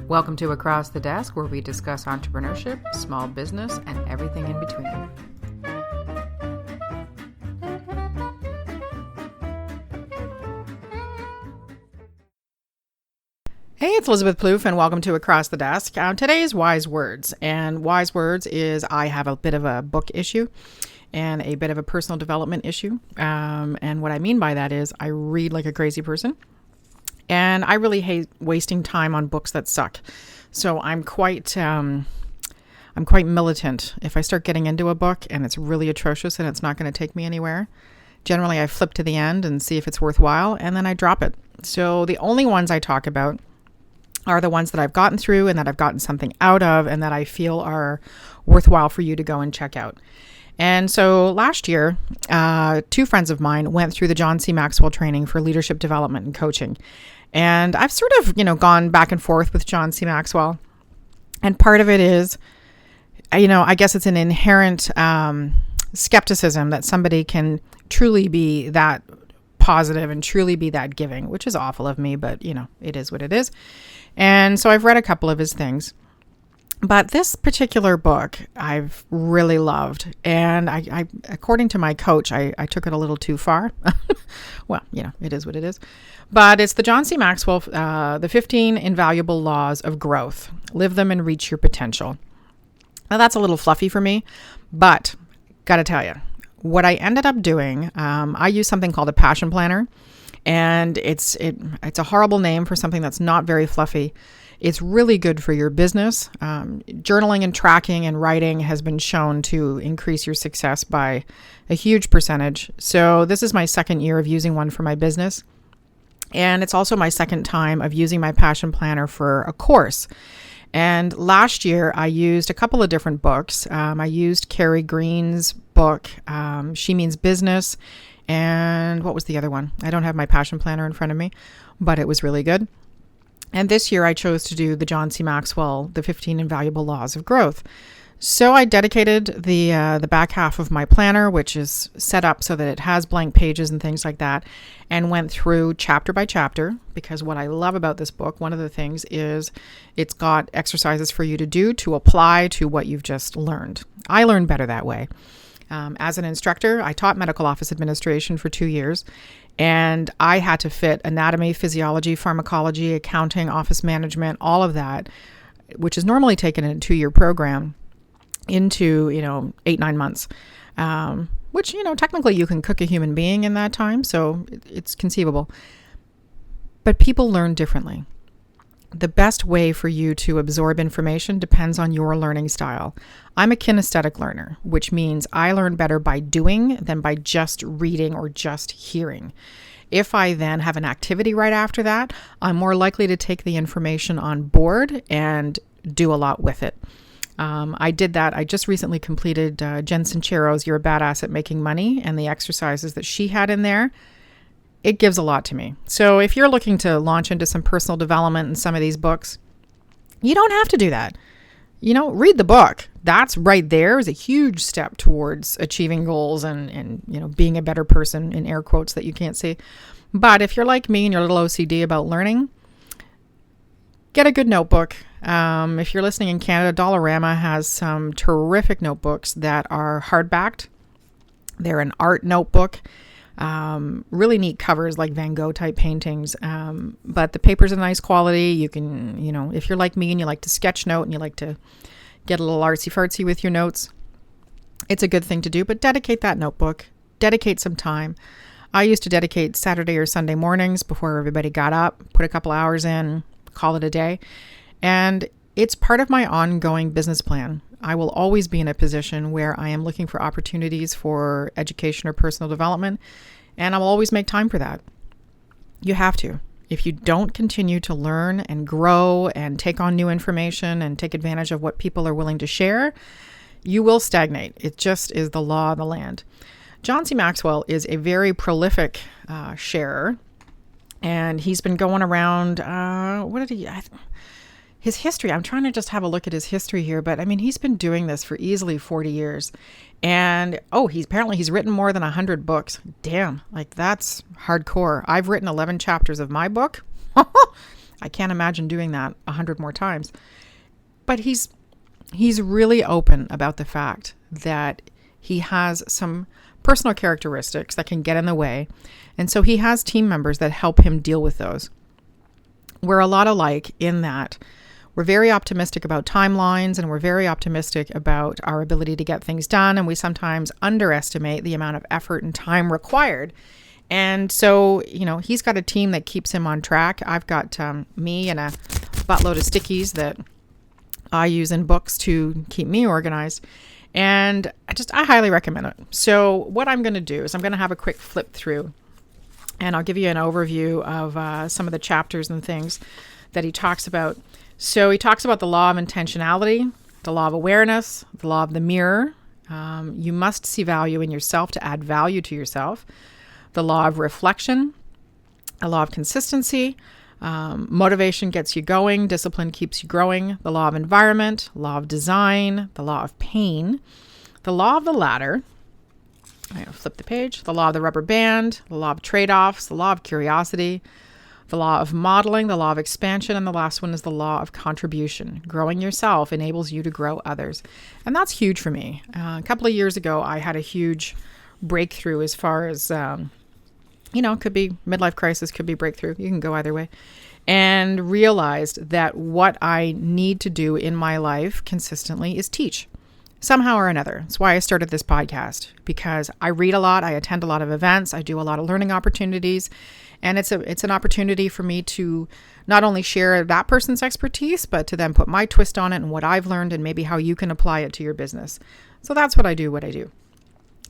Welcome to Across the Desk, where we discuss entrepreneurship, small business, and everything in between. Hey, it's Elizabeth Plouffe, and welcome to Across the Desk. Today's Wise Words, and Wise Words is I have a bit of a book issue and a bit of a personal development issue. And what I mean by that is I read like a crazy person, and I really hate wasting time on books that suck. So I'm quite militant. If I start getting into a book and it's really atrocious and it's not going to take me anywhere, generally I flip to the end and see if it's worthwhile, and then I drop it. So the only ones I talk about are the ones that I've gotten through and that I've gotten something out of and that I feel are worthwhile for you to go and check out. And so last year, two friends of mine went through the John C. Maxwell training for leadership development and coaching. And I've sort of, gone back and forth with John C. Maxwell. And part of it is, I guess it's an inherent skepticism that somebody can truly be that positive and truly be that giving, which is awful of me, but it is what it is. And so I've read a couple of his things, but this particular book I've really loved. And I according to my coach, I took it a little too far. Well, it is what it is. But it's the John C. Maxwell, the 15 Invaluable Laws of Growth. Live them and reach your potential. Now that's a little fluffy for me, but got to tell you, what I ended up doing, I use something called a passion planner, and it's a horrible name for something that's not very fluffy. It's really good for your business. Journaling and tracking and writing has been shown to increase your success by a huge percentage. So this is my second year of using one for my business. And it's also my second time of using my passion planner for a course. And last year I used a couple of different books. I used Carrie Green's book, She Means Business. And what was the other one? I don't have my passion planner in front of me, but it was really good. And this year I chose to do the John C. Maxwell, the 15 Invaluable Laws of Growth. So I dedicated the back half of my planner, which is set up so that it has blank pages and things like that, and went through chapter by chapter, because what I love about this book, one of the things is it's got exercises for you to do to apply to what you've just learned. I learn better that way. As an instructor, I taught medical office administration for 2 years, and I had to fit anatomy, physiology, pharmacology, accounting, office management, all of that, which is normally taken in a 2-year program, into 8-9 months, which technically you can cook a human being in that time, so it's conceivable. But people learn differently. The best way for you to absorb information depends on your learning style. I'm a kinesthetic learner, which means I learn better by doing than by just reading or just hearing. If I then have an activity right after that, I'm more likely to take the information on board and do a lot with it. I did that. I just recently completed Jen Sincero's You're a Badass at Making Money, and the exercises that she had in there. It gives a lot to me. So if you're looking to launch into some personal development in some of these books, you don't have to do that. Read the book. That's right there is a huge step towards achieving goals and being a better person, in air quotes that you can't see. But if you're like me and you're a little OCD about learning, get a good notebook. If you're listening in Canada, Dollarama has some terrific notebooks that are hardbacked. They're an art notebook. Really neat covers, like Van Gogh type paintings. But the paper's a nice quality. You can, if you're like me and you like to sketch note and you like to get a little artsy fartsy with your notes, it's a good thing to do, but dedicate that notebook, dedicate some time. I used to dedicate Saturday or Sunday mornings before everybody got up, put a couple hours in, call it a day. And it's part of my ongoing business plan. I will always be in a position where I am looking for opportunities for education or personal development, and I will always make time for that. You have to. If you don't continue to learn and grow and take on new information and take advantage of what people are willing to share, you will stagnate. It just is the law of the land. John C. Maxwell is a very prolific sharer, and he's been going around, his history, I'm trying to just have a look at his history here, but he's been doing this for easily 40 years. And he's written more than 100 books. Damn, that's hardcore. I've written 11 chapters of my book. I can't imagine doing that 100 more times. But he's really open about the fact that he has some personal characteristics that can get in the way. And so he has team members that help him deal with those. We're a lot alike in that we're very optimistic about timelines, and we're very optimistic about our ability to get things done. And we sometimes underestimate the amount of effort and time required. And so, he's got a team that keeps him on track. I've got me and a buttload of stickies that I use in books to keep me organized. And I highly recommend it. So what I'm going to do is I'm going to have a quick flip through, and I'll give you an overview of some of the chapters and things that he talks about. So he talks about the law of intentionality, the law of awareness, the law of the mirror. You must see value in yourself to add value to yourself. The law of reflection, a law of consistency. Motivation gets you going. Discipline keeps you growing. The law of environment, law of design, the law of pain, the law of the ladder. I'm going to flip the page. The law of the rubber band, the law of trade-offs, the law of curiosity, the law of modeling, the law of expansion, and the last one is the law of contribution. Growing yourself enables you to grow others. And that's huge for me. A couple of years ago, I had a huge breakthrough as far as, could be midlife crisis, could be breakthrough. You can go either way. And realized that what I need to do in my life consistently is teach somehow or another. That's why I started this podcast, because I read a lot. I attend a lot of events. I do a lot of learning opportunities. And it's an opportunity for me to not only share that person's expertise, but to then put my twist on it and what I've learned and maybe how you can apply it to your business. So that's what I do.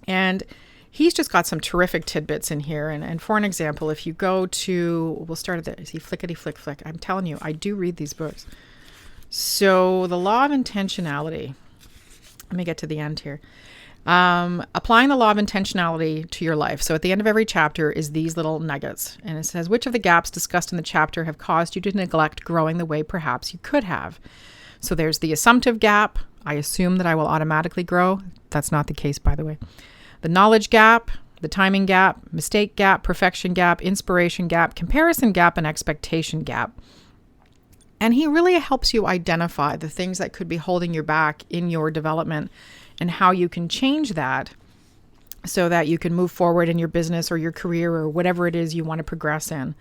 And he's just got some terrific tidbits in here. And for an example, if you go to, we'll start at the, see, flickety flick flick. I'm telling you, I do read these books. So the law of intentionality, let me get to the end here. Applying the law of intentionality to your life. So at the end of every chapter is these little nuggets. And it says, which of the gaps discussed in the chapter have caused you to neglect growing the way perhaps you could have? So there's the assumptive gap. I assume that I will automatically grow. That's not the case, by the way. The knowledge gap, the timing gap, mistake gap, perfection gap, inspiration gap, comparison gap, and expectation gap. And he really helps you identify the things that could be holding you back in your development and how you can change that so that you can move forward in your business or your career or whatever it is you want to progress in.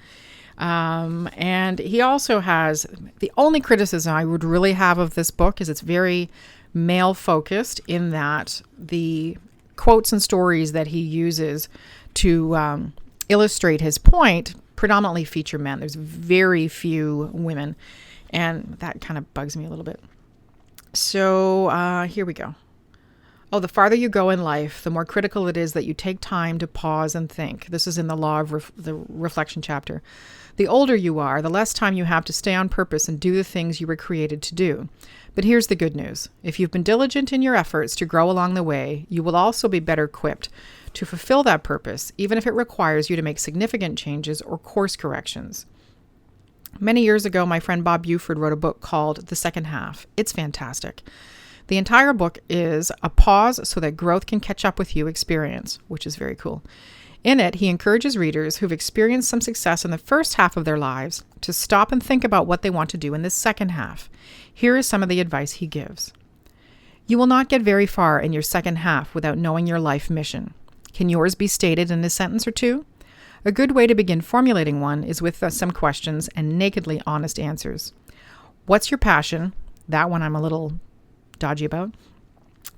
And he also has, the only criticism I would really have of this book is it's very male focused, in that the quotes and stories that he uses to illustrate his point predominantly feature men. There's very few women, and that kind of bugs me a little bit. So here we go. Oh, the farther you go in life, the more critical it is that you take time to pause and think. This is in the law of the reflection chapter. The older you are, the less time you have to stay on purpose and do the things you were created to do. But here's the good news. If you've been diligent in your efforts to grow along the way, you will also be better equipped to fulfill that purpose, even if it requires you to make significant changes or course corrections. Many years ago, my friend Bob Buford wrote a book called The Second Half. It's fantastic. The entire book is a pause so that growth can catch up with you experience, which is very cool. In it, he encourages readers who've experienced some success in the first half of their lives to stop and think about what they want to do in the second half. Here is some of the advice he gives. You will not get very far in your second half without knowing your life mission. Can yours be stated in a sentence or two? A good way to begin formulating one is with some questions and nakedly honest answers. What's your passion? That one I'm a little dodgy about.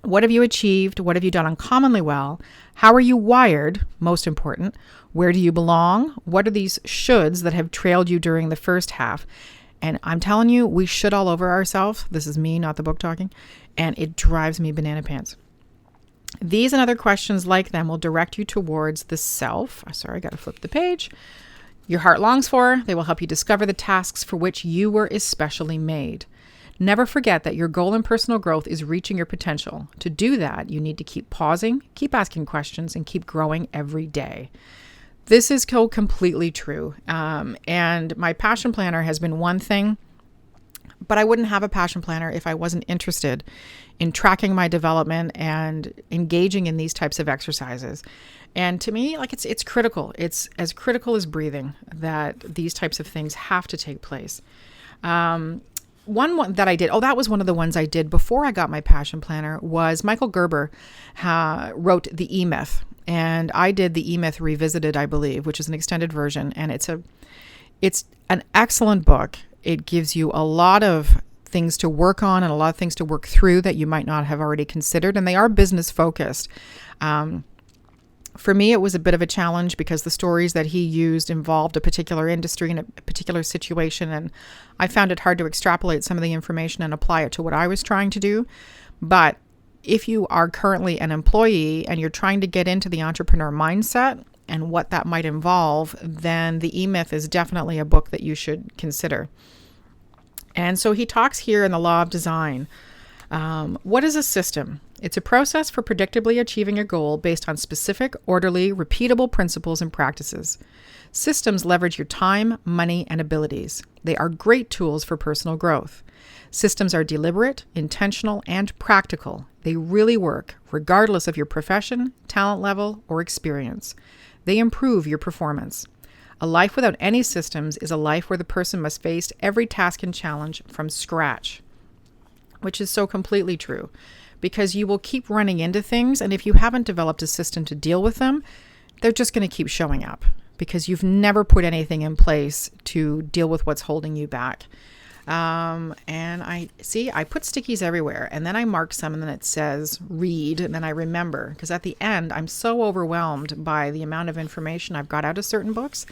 What have you achieved? What have you done uncommonly well? How are you wired? Most important. Where do you belong? What are these shoulds that have trailed you during the first half? And I'm telling you, we should all over ourselves. This is me, not the book talking. And it drives me banana pants. These and other questions like them will direct you towards the self. Sorry, I got to flip the page. Your heart longs for. They will help you discover the tasks for which you were especially made. Never forget that your goal in personal growth is reaching your potential. To do that, you need to keep pausing, keep asking questions, and keep growing every day. This is completely true. And my passion planner has been one thing, But I wouldn't have a passion planner if I wasn't interested in tracking my development and engaging in these types of exercises. And to me, like it's critical. It's as critical as breathing that these types of things have to take place. One that I did, that was one of the ones I did before I got my passion planner, was Michael Gerber wrote the E-Myth. And I did the E-Myth Revisited, I believe, which is an extended version. And it's an excellent book. It gives you a lot of things to work on and a lot of things to work through that you might not have already considered. And they are business focused. For me, it was a bit of a challenge because the stories that he used involved a particular industry and a particular situation. And I found it hard to extrapolate some of the information and apply it to what I was trying to do. But if you are currently an employee and you're trying to get into the entrepreneur mindset and what that might involve, then the E-Myth is definitely a book that you should consider. And so he talks here in the Law of Design. What is a system? It's a process for predictably achieving a goal based on specific, orderly, repeatable principles and practices. Systems leverage your time, money, and abilities. They are great tools for personal growth. Systems are deliberate, intentional, and practical. They really work, regardless of your profession, talent level, or experience. They improve your performance. A life without any systems is a life where the person must face every task and challenge from scratch, which is so completely true, because you will keep running into things, and if you haven't developed a system to deal with them, they're just going to keep showing up because you've never put anything in place to deal with what's holding you back. And I put stickies everywhere, and then I mark some, and then it says read, and then I remember, because at the end, I'm so overwhelmed by the amount of information I've got out of certain books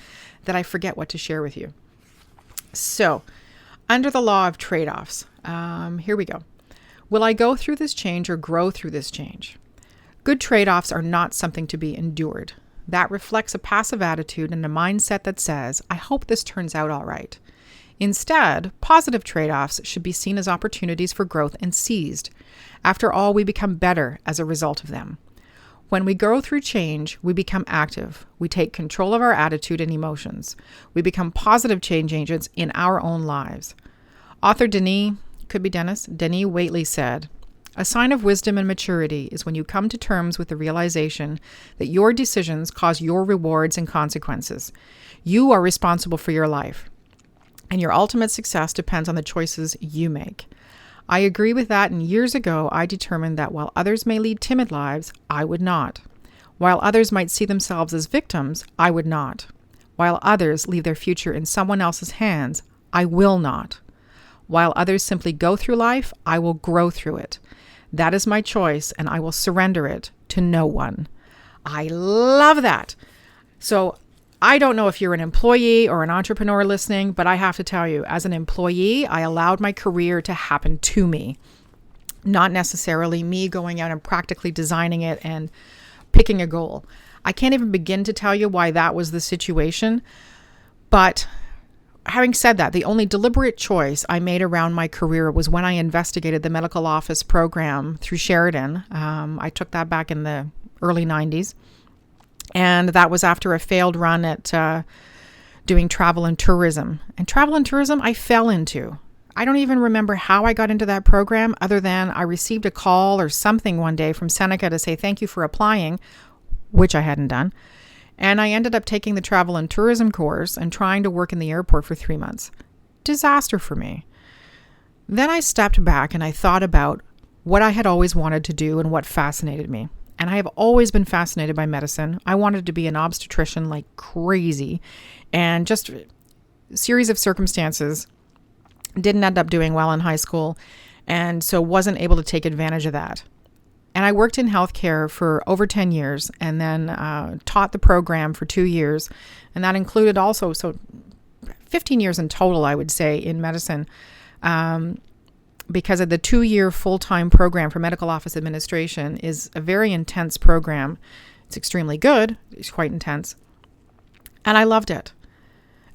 that I forget what to share with you. So, under the law of trade-offs, here we go. Will I go through this change or grow through this change? Good trade-offs are not something to be endured. That reflects a passive attitude and a mindset that says, I hope this turns out all right. Instead, positive trade-offs should be seen as opportunities for growth and seized. After all, we become better as a result of them. When we go through change, we become active. We take control of our attitude and emotions. We become positive change agents in our own lives. Author Denis Waitley said, a sign of wisdom and maturity is when you come to terms with the realization that your decisions cause your rewards and consequences. You are responsible for your life, and your ultimate success depends on the choices you make. I agree with that, and years ago I determined that while others may lead timid lives, I would not. While others might see themselves as victims, I would not. While others leave their future in someone else's hands, I will not. While others simply go through life, I will grow through it. That is my choice, and I will surrender it to no one. I love that. So I don't know if you're an employee or an entrepreneur listening, but I have to tell you, as an employee, I allowed my career to happen to me, not necessarily me going out and practically designing it and picking a goal. I can't even begin to tell you why that was the situation, but having said that, the only deliberate choice I made around my career was when I investigated the medical office program through Sheridan. I took that back in the early 90s. And that was after a failed run at doing travel and tourism. And travel and tourism I fell into. I don't even remember how I got into that program other than I received a call or something one day from Seneca to say thank you for applying, which I hadn't done. And I ended up taking the travel and tourism course and trying to work in the airport for 3 months. Disaster for me. Then I stepped back and I thought about what I had always wanted to do and what fascinated me. And I have always been fascinated by medicine. I wanted to be an obstetrician like crazy. And just a series of circumstances, didn't end up doing well in high school. And so wasn't able to take advantage of that. And I worked in healthcare for over 10 years and then taught the program for 2 years. And that included also, 15 years in total, I would say, in medicine. Because of the 2-year full-time program for medical office administration is a very intense program. It's extremely good. It's quite intense. And I loved it.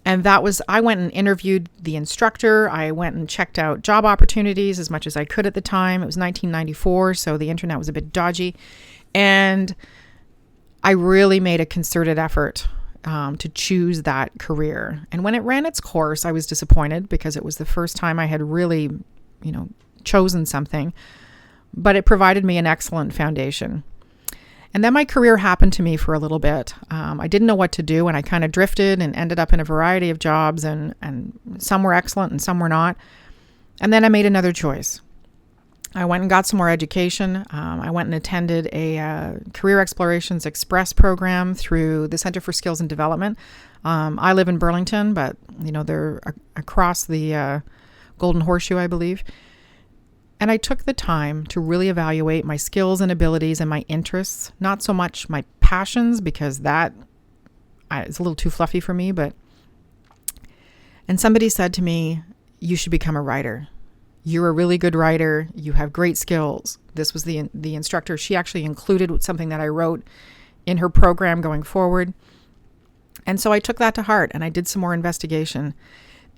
And I went and interviewed the instructor. I went and checked out job opportunities as much as I could at the time. It was 1994, so the internet was a bit dodgy. And I really made a concerted effort to choose that career. And when it ran its course, I was disappointed because it was the first time I had really, chosen something, but it provided me an excellent foundation. And then my career happened to me for a little bit. I didn't know what to do, and I kind of drifted and ended up in a variety of jobs, and some were excellent and some were not. And then I made another choice. I went and got some more education. I went and attended a Career Explorations Express program through the Center for Skills and Development. I live in Burlington, but they're across the Golden Horseshoe, I believe. And I took the time to really evaluate my skills and abilities and my interests, not so much my passions, because that is a little too fluffy for me. And somebody said to me, you should become a writer. You're a really good writer. You have great skills. This was the instructor. She actually included something that I wrote in her program going forward. And so I took that to heart and I did some more investigation.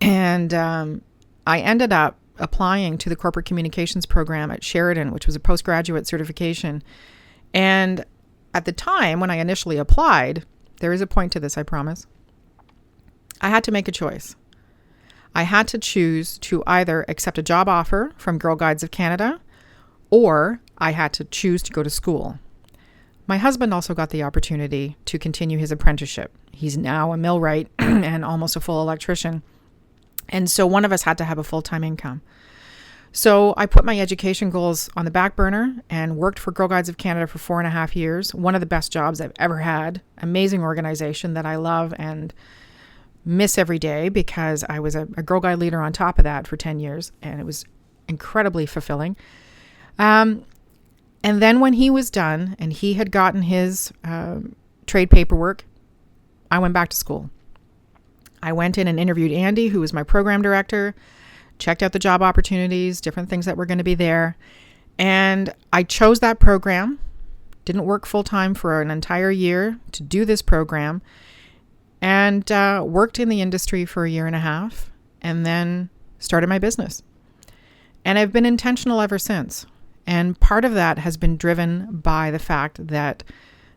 And I ended up applying to the corporate communications program at Sheridan, which was a postgraduate certification. And at the time when I initially applied, there is a point to this, I promise, I had to make a choice. I had to choose to either accept a job offer from Girl Guides of Canada, or I had to choose to go to school. My husband also got the opportunity to continue his apprenticeship. He's now a millwright and almost a full electrician. And so one of us had to have a full-time income. So I put my education goals on the back burner and worked for Girl Guides of Canada for 4.5 years. One of the best jobs I've ever had. Amazing organization that I love and miss every day, because I was a Girl Guide leader on top of that for 10 years. And it was incredibly fulfilling. And then when he was done and he had gotten his trade paperwork, I went back to school. I went in and interviewed Andy, who was my program director, checked out the job opportunities, different things that were going to be there. And I chose that program, didn't work full time for an entire year to do this program, and worked in the industry for 1.5 years, and then started my business. And I've been intentional ever since. And part of that has been driven by the fact that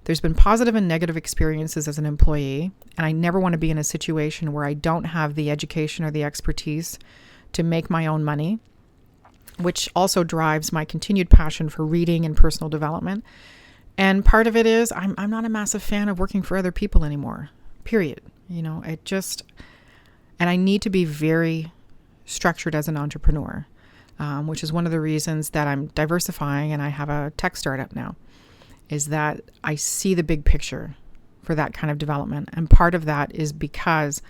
there's been positive and negative experiences as an employee, and I never want to be in a situation where I don't have the education or the expertise to make my own money, which also drives my continued passion for reading and personal development. And part of it is I'm not a massive fan of working for other people anymore, period. And I need to be very structured as an entrepreneur, which is one of the reasons that I'm diversifying and I have a tech startup now. Is that I see the big picture for that kind of development. And part of that is because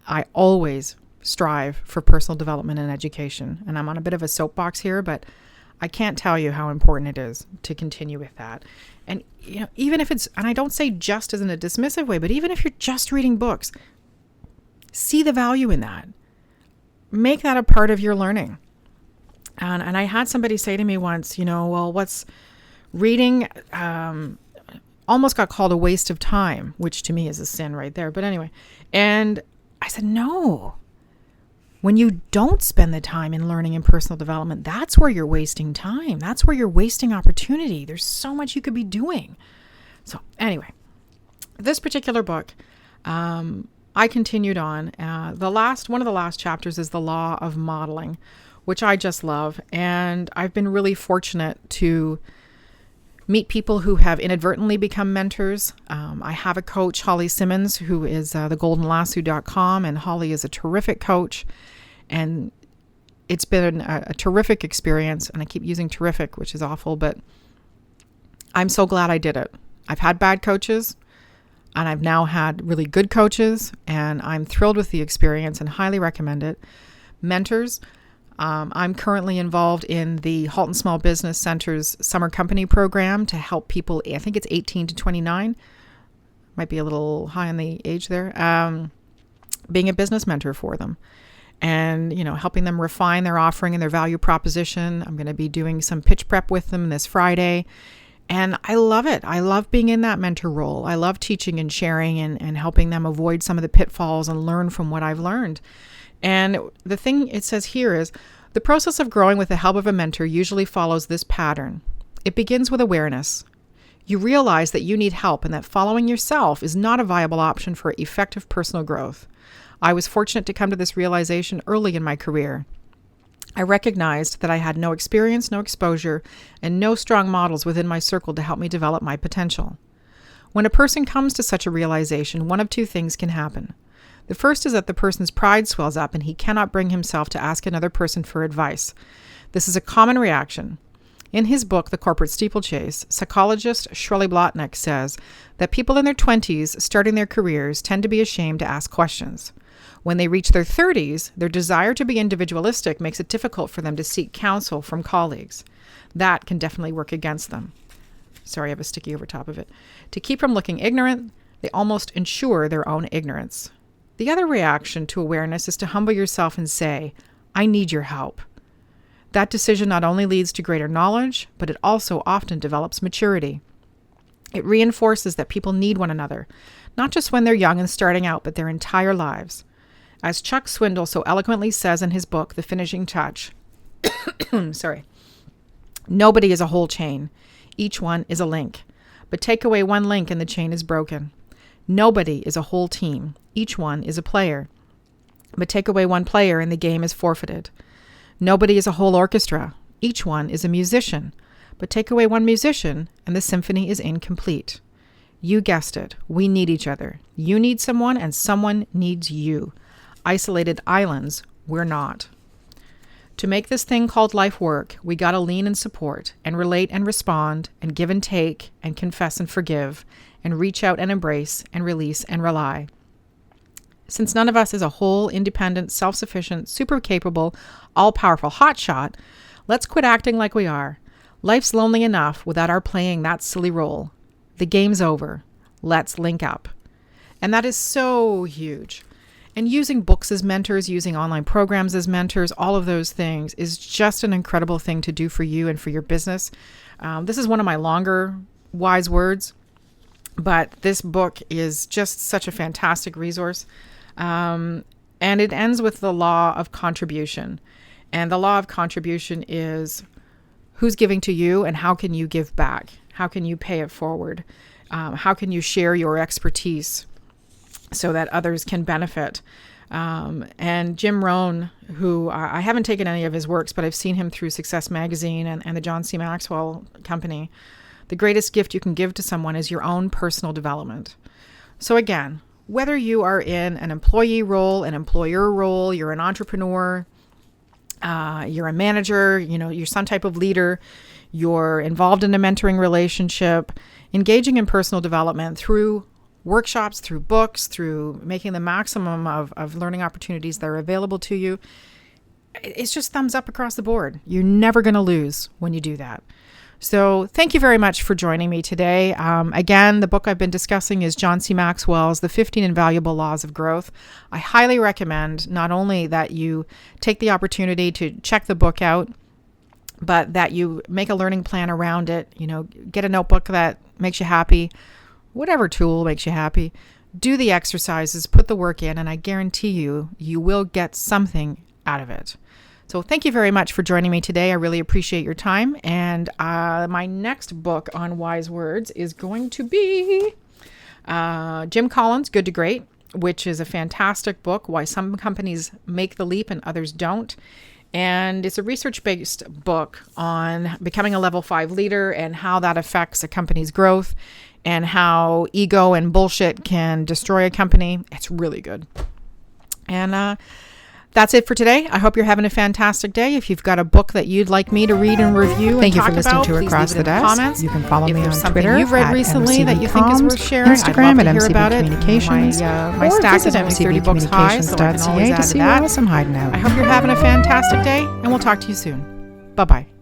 I always strive for personal development and education. And I'm on a bit of a soapbox here, but I can't tell you how important it is to continue with that. And even if it's, and I don't say just as in a dismissive way, but even if you're just reading books, see the value in that. Make that a part of your learning. And I had somebody say to me once, well, what's reading almost got called a waste of time, which to me is a sin right there. But anyway, and I said, no, when you don't spend the time in learning and personal development, that's where you're wasting time. That's where you're wasting opportunity. There's so much you could be doing. So anyway, this particular book, I continued on. One of the last chapters is the Law of Modeling, which I just love. And I've been really fortunate to meet people who have inadvertently become mentors. I have a coach, Holly Simmons, who is thegoldenlasso.com, and Holly is a terrific coach. And it's been a terrific experience. And I keep using terrific, which is awful, but I'm so glad I did it. I've had bad coaches, and I've now had really good coaches, and I'm thrilled with the experience and highly recommend it. Mentors. I'm currently involved in the Halton Small Business Center's summer company program to help people, I think it's 18 to 29, might be a little high on the age there, being a business mentor for them and, helping them refine their offering and their value proposition. I'm going to be doing some pitch prep with them this Friday. And I love it. I love being in that mentor role. I love teaching and sharing and helping them avoid some of the pitfalls and learn from what I've learned. And the thing it says here is, the process of growing with the help of a mentor usually follows this pattern. It begins with awareness. You realize that you need help and that following yourself is not a viable option for effective personal growth. I was fortunate to come to this realization early in my career. I recognized that I had no experience, no exposure, and no strong models within my circle to help me develop my potential. When a person comes to such a realization, one of two things can happen. The first is that the person's pride swells up and he cannot bring himself to ask another person for advice. This is a common reaction. In his book, The Corporate Steeplechase, psychologist Shirley Blotnick says that people in their 20s starting their careers tend to be ashamed to ask questions. When they reach their 30s, their desire to be individualistic makes it difficult for them to seek counsel from colleagues. That can definitely work against them. Sorry, I have a sticky over top of it. To keep from looking ignorant, they almost ensure their own ignorance. The other reaction to awareness is to humble yourself and say, I need your help. That decision not only leads to greater knowledge, but it also often develops maturity. It reinforces that people need one another, not just when they're young and starting out, but their entire lives. As Chuck Swindoll so eloquently says in his book, The Finishing Touch, nobody is a whole chain. Each one is a link. But take away one link and the chain is broken. Nobody is a whole team. Each one is a player. But take away one player and the game is forfeited. Nobody is a whole orchestra. Each one is a musician. But take away one musician and the symphony is incomplete. You guessed it. We need each other. You need someone and someone needs you. Isolated islands, we're not. To make this thing called life work, we gotta lean and support and relate and respond and give and take and confess and forgive and reach out and embrace and release and rely. Since none of us is a whole, independent, self-sufficient, super capable, all-powerful hotshot, let's quit acting like we are. Life's lonely enough without our playing that silly role. The game's over. Let's link up. And that is so huge. And using books as mentors, using online programs as mentors, all of those things is just an incredible thing to do for you and for your business. This is one of my longer wise words, but this book is just such a fantastic resource. And it ends with the law of contribution. And the law of contribution is who's giving to you and how can you give back? How can you pay it forward? How can you share your expertise so that others can benefit? And Jim Rohn, who I haven't taken any of his works, but I've seen him through Success Magazine and the John C. Maxwell Company. The greatest gift you can give to someone is your own personal development. So again, whether you are in an employee role, an employer role, you're an entrepreneur, you're a manager, you're some type of leader, you're involved in a mentoring relationship, engaging in personal development through workshops, through books, through making the maximum of learning opportunities that are available to you. It's just thumbs up across the board. You're never going to lose when you do that. So thank you very much for joining me today. Again, the book I've been discussing is John C. Maxwell's The 15 Invaluable Laws of Growth. I highly recommend not only that you take the opportunity to check the book out, but that you make a learning plan around it. Get a notebook that makes you happy, whatever tool makes you happy. Do the exercises, put the work in, and I guarantee you will get something out of it. So thank you very much for joining me today. I really appreciate your time. And my next book on wise words is going to be Jim Collins' Good to Great, which is a fantastic book, Why Some Companies Make the Leap and Others Don't. And it's a research-based book on becoming a level 5 leader and how that affects a company's growth and how ego and bullshit can destroy a company. It's really good. And that's it for today. I hope you're having a fantastic day. If you've got a book that you'd like me to read and review and talk about, thank you for listening to Across the Desk. Comments. You can follow me on Twitter you've read recently that you think is worth sharing, Instagram I'd at love to hear about it. Communications, My stack is only 30 books high, so I can always add to to see that. where else I'm hiding out. I hope you're having a fantastic day, and we'll talk to you soon. Bye-bye.